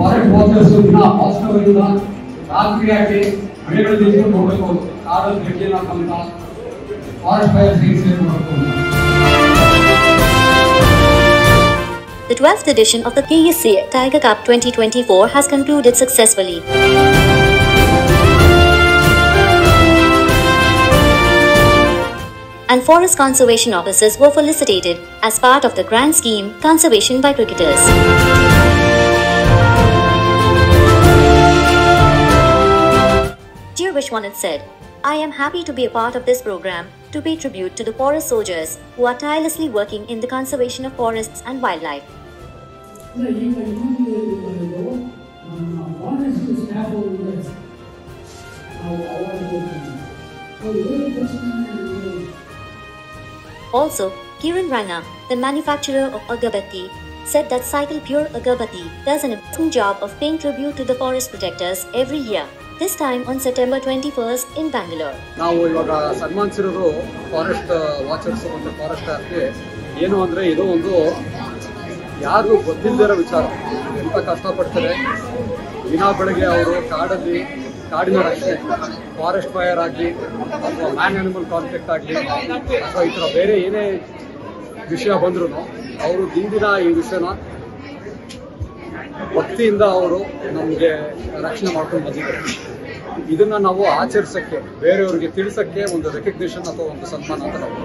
Forest watchers ದಿನ ಹಾಸ್ಟೆಲ್ಗಳಿಂದ ರಾತ್ರಿ ಆಗಿ ಮನೆಗಳು ನಿಂತ್ಕೊಂಡು ಹೋಗಬೇಕು, ಕಾಡಲ್ಲಿ ಬೆಂಕಿಯನ್ನು ಹಾಕಂತ ಫಾರೆಸ್ಟ್ ಫೈರ್ ಸೇವ್ ಮಾಡಬೇಕು. The 12th edition of the KSCA Tiger Cup 2024 has concluded successfully. And forest conservation officers were felicitated as part of the grand scheme Conservation by Cricketers. Dear Vishwanath said, "I am happy to be a part of this program to pay tribute to the forest soldiers who are tirelessly working in the conservation of forests and wildlife." Also, Kiran Rana, the manufacturer of agarbatti, said that Cycle Pure Agarbatti does an important job of paying tribute to the forest protectors every year, this time on September 21st in Bangalore. ನಾವು ಇವಾಗ ಸನ್ಮಾನಿಸಿರೋದು forest watchers ಮತ್ತು forest ಸ್ಟಾಫ್ಗೆ ಏನು ಅಂದರೆ ಇದು ಒಂದು ಯಾರಿಗೂ ಗೊತ್ತಿಲ್ಲದಿರೋ ವಿಚಾರ. ಎಂಥ ಕಷ್ಟಪಡ್ತಾರೆ ದಿನ ಬೆಳಗ್ಗೆ ಅವರು ಕಾಡಿನ ರಕ್ಷಣೆ, ಫಾರೆಸ್ಟ್ ಫೈರ್ ಆಗಲಿ ಅಥವಾ ಮ್ಯಾನ್ ಆನಿಮಲ್ ಕಾನ್ಫ್ಲಿಕ್ಟ್ ಆಗಲಿ ಅಥವಾ ಈ ಥರ ಬೇರೆ ಏನೇ ವಿಷಯ ಬಂದ್ರೂ ಅವರು ದಿನ ಈ ವಿಷಯನ ಭಕ್ತಿಯಿಂದ ಅವರು ನಮಗೆ ರಕ್ಷಣೆ ಮಾಡ್ಕೊಂಡು ಬಂದಿದ್ದಾರೆ. ಇದನ್ನು ನಾವು ಆಚರಿಸೋಕ್ಕೆ, ಬೇರೆಯವ್ರಿಗೆ ತಿಳಿಸೋಕ್ಕೆ ಒಂದು ರೆಕಗ್ನಿಷನ್ ಅಥವಾ ಒಂದು ಸನ್ಮಾನ ಅಂತ ನಾವು